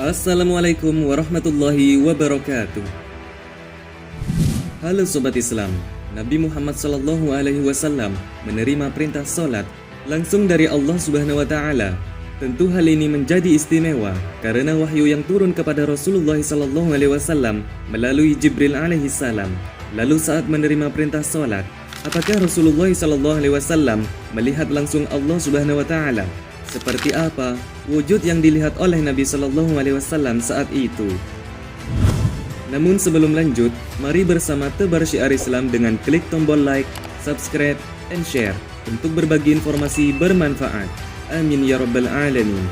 Assalamualaikum warahmatullahi wabarakatuh. Halo Sobat Islam, Nabi Muhammad SAW menerima perintah sholat langsung dari Allah Subhanahu wa Ta'ala. Tentu hal ini menjadi istimewa karena wahyu yang turun kepada Rasulullah SAW melalui Jibril alaihissalam. Lalu saat menerima perintah sholat, apakah Rasulullah SAW melihat langsung Allah Subhanahu wa Ta'ala? Seperti apa wujud yang dilihat oleh Nabi SAW saat itu? Namun sebelum lanjut, mari bersama tebar syiar Islam dengan klik tombol like, subscribe, and share untuk berbagi informasi bermanfaat. Amin ya rabbal alamin.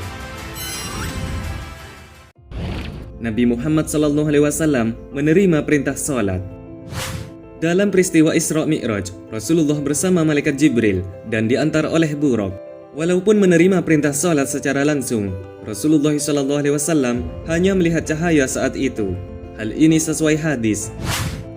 Nabi Muhammad SAW menerima perintah salat. Dalam peristiwa Isra Mi'raj, Rasulullah bersama malaikat Jibril dan diantar oleh buruk. Walaupun menerima perintah salat secara langsung, Rasulullah SAW hanya melihat cahaya saat itu. Hal ini sesuai hadis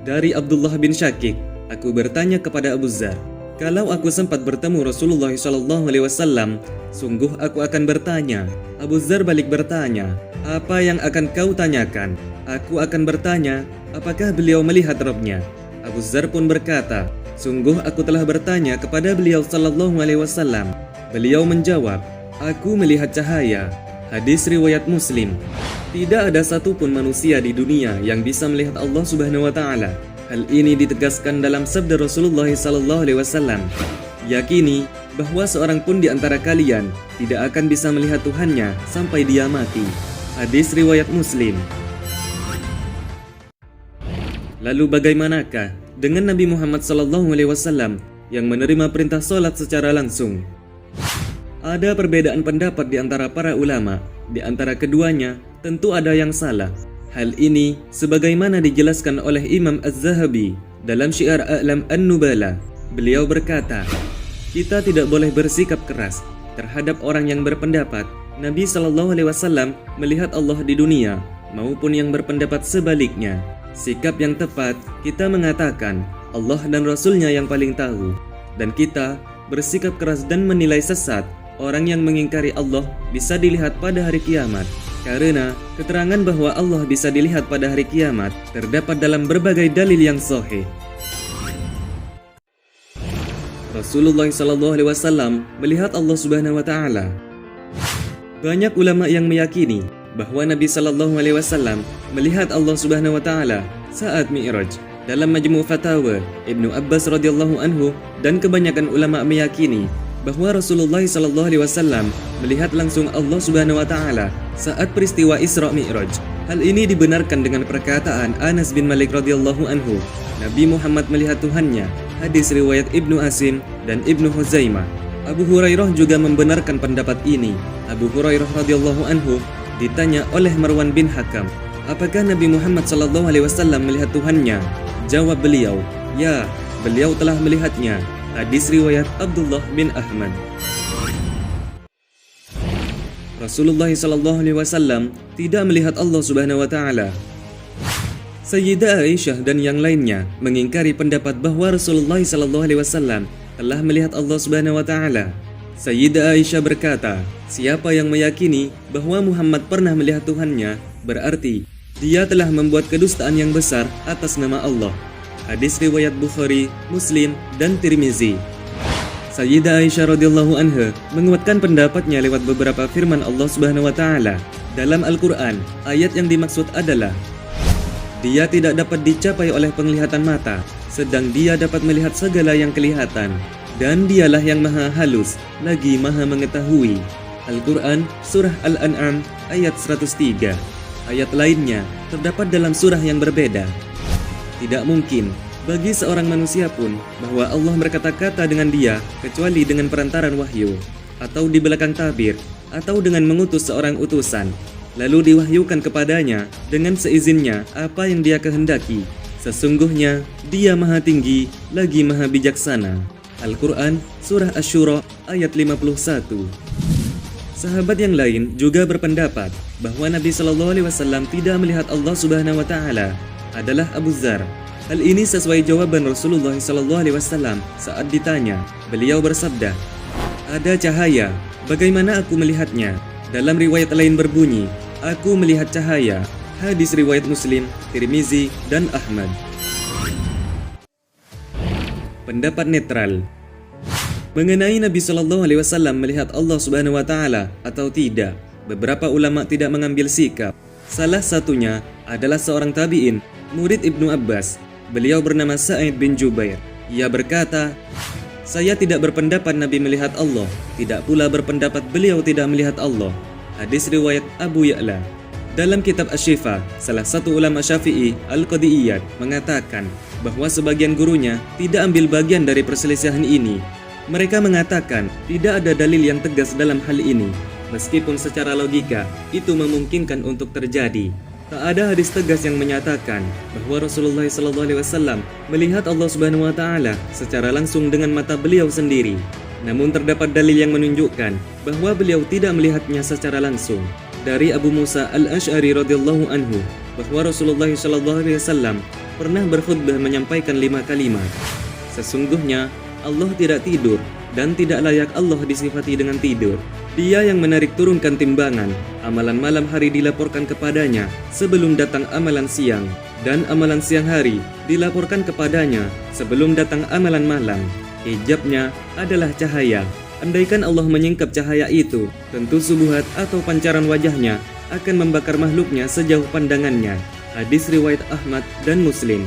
dari Abdullah bin Syakik. Aku bertanya kepada Abu Dzar, kalau aku sempat bertemu Rasulullah SAW, sungguh aku akan bertanya. Abu Dzar balik bertanya, apa yang akan kau tanyakan? Aku akan bertanya, apakah beliau melihat Rabbnya? Abu Dzar pun berkata, sungguh aku telah bertanya kepada beliau SAW. Beliau menjawab, aku melihat cahaya. Hadis riwayat Muslim. Tidak ada satupun manusia di dunia yang bisa melihat Allah Subhanahu wa Ta'ala. Hal ini ditegaskan dalam sabda Rasulullah SAW. Yakini bahwa seorang pun di antara kalian tidak akan bisa melihat Tuhannya sampai dia mati. Hadis riwayat Muslim. Lalu bagaimanakah dengan Nabi Muhammad SAW yang menerima perintah salat secara langsung? Ada perbedaan pendapat di antara para ulama. Di antara keduanya, tentu ada yang salah. Hal ini sebagaimana dijelaskan oleh Imam Az-Zahabi dalam Syiar A'lam An-Nubala. Beliau berkata, kita tidak boleh bersikap keras terhadap orang yang berpendapat Nabi SAW melihat Allah di dunia, maupun yang berpendapat sebaliknya. Sikap yang tepat, kita mengatakan Allah dan Rasulnya yang paling tahu. Dan kita bersikap keras dan menilai sesat orang yang mengingkari Allah bisa dilihat pada hari kiamat. Karena keterangan bahwa Allah bisa dilihat pada hari kiamat terdapat dalam berbagai dalil yang sahih. Rasulullah SAW melihat Allah Subhanahu wa Ta'ala. Banyak ulama yang meyakini bahwa Nabi SAW melihat Allah Subhanahu wa Ta'ala saat Mi'raj. Dalam Majmu' Fatawa, Ibnu Abbas radhiyallahu anhu dan kebanyakan ulama meyakini bahwa Rasulullah SAW melihat langsung Allah Subhanahu wa Ta'ala saat peristiwa Isra Mi'raj. Hal ini dibenarkan dengan perkataan Anas bin Malik radhiyallahu anhu, Nabi Muhammad melihat Tuhannya. Hadis riwayat Ibnu Asim dan Ibnu Huzaimah. Abu Hurairah juga membenarkan pendapat ini. Abu Hurairah radhiyallahu anhu ditanya oleh Marwan bin Hakam, apakah Nabi Muhammad SAW melihat Tuhannya? Jawab beliau, ya, beliau telah melihatnya. Hadis riwayat Abdullah bin Ahmad. Rasulullah SAW tidak melihat Allah Subhanahu wa Ta'ala. Sayyidah Aisyah dan yang lainnya mengingkari pendapat bahwa Rasulullah SAW telah melihat Allah Subhanahu wa Ta'ala. Sayyidah Aisyah berkata, siapa yang meyakini bahwa Muhammad pernah melihat Tuhannya, berarti dia telah membuat kedustaan yang besar atas nama Allah. Hadis riwayat Bukhari, Muslim, dan Tirmizi. Sayyidah Aisyah radhiyallahu anha menguatkan pendapatnya lewat beberapa firman Allah Subhanahu wa Ta'ala dalam Al-Quran. Ayat yang dimaksud adalah, dia tidak dapat dicapai oleh penglihatan mata, sedang dia dapat melihat segala yang kelihatan, dan dialah yang maha halus, lagi maha mengetahui. Al-Quran, Surah Al-An'am, ayat 103. Ayat lainnya terdapat dalam surah yang berbeda. Tidak mungkin bagi seorang manusia pun bahwa Allah berkata-kata dengan dia kecuali dengan perantaran wahyu, atau di belakang tabir, atau dengan mengutus seorang utusan, lalu diwahyukan kepadanya dengan seizinnya apa yang dia kehendaki. Sesungguhnya dia maha tinggi lagi maha bijaksana. Al-Quran, Surah Asy-Syura, ayat 51. Sahabat yang lain juga berpendapat bahwa Nabi SAW tidak melihat Allah Subhanahu wa Ta'ala adalah Abu Dzar. Hal ini sesuai jawaban Rasulullah SAW saat ditanya. Beliau bersabda, ada cahaya, bagaimana aku melihatnya? Dalam riwayat lain berbunyi, Aku melihat cahaya. Hadis riwayat Muslim, Tirmizi, dan Ahmad. Pendapat netral. Mengenai Nabi Shallallahu Alaihi Wasallam melihat Allah Subhanahu Wa Taala atau tidak, beberapa ulama tidak mengambil sikap. Salah satunya adalah seorang tabi'in, murid Ibnu Abbas. Beliau bernama Sa'id bin Jubair. Ia berkata, "Saya tidak berpendapat Nabi melihat Allah, tidak pula berpendapat beliau tidak melihat Allah." Hadis riwayat Abu Ya'la. Dalam kitab Asy-Syifa, salah satu ulama Syafi'i, Al-Qadiyyat, mengatakan bahwa sebagian gurunya tidak ambil bagian dari perselisihan ini. Mereka mengatakan tidak ada dalil yang tegas dalam hal ini, meskipun secara logika itu memungkinkan untuk terjadi. Tak ada hadis tegas yang menyatakan bahwa Rasulullah SAW melihat Allah Subhanahu Wa Taala secara langsung dengan mata beliau sendiri. Namun terdapat dalil yang menunjukkan bahwa beliau tidak melihatnya secara langsung. Dari Abu Musa Al-Asy'ari radhiyallahu anhu bahwa Rasulullah SAW pernah berkhutbah menyampaikan 5 kalimat. Sesungguhnya Allah tidak tidur dan tidak layak Allah disifati dengan tidur. Dia yang menarik turunkan timbangan, amalan malam hari dilaporkan kepadanya sebelum datang amalan siang, dan amalan siang hari dilaporkan kepadanya sebelum datang amalan malam. Hijabnya adalah cahaya. Andaikan Allah menyingkap cahaya itu, tentu subuhat atau pancaran wajahnya akan membakar makhluknya sejauh pandangannya. Hadis riwayat Ahmad dan Muslim.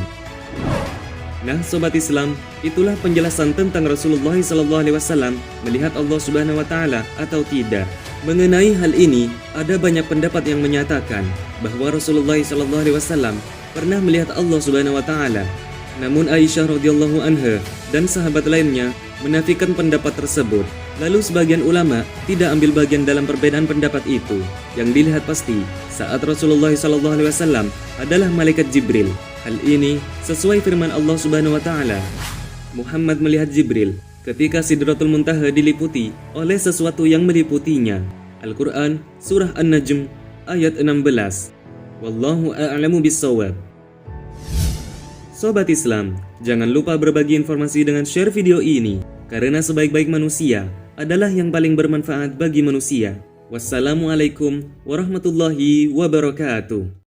Nah, sobat Islam, itulah penjelasan tentang Rasulullah SAW melihat Allah Subhanahu Wa Taala atau tidak. Mengenai hal ini, ada banyak pendapat yang menyatakan bahwa Rasulullah SAW pernah melihat Allah Subhanahu Wa Taala. Namun Aisyah radhiyallahu anha dan sahabat lainnya menafikan pendapat tersebut. Lalu sebagian ulama tidak ambil bagian dalam perbedaan pendapat itu. Yang dilihat pasti saat Rasulullah SAW adalah malaikat Jibril. Hal ini sesuai firman Allah Subhanahu Wa Taala. Muhammad melihat Jibril ketika Sidratul Muntaha diliputi oleh sesuatu yang meliputinya. Al-Quran Surah An-Najm ayat 16. Wallahu a'lamu bis-shawab. Sobat Islam, jangan lupa berbagi informasi dengan share video ini, karena sebaik-baik manusia adalah yang paling bermanfaat bagi manusia. Wassalamualaikum warahmatullahi wabarakatuh.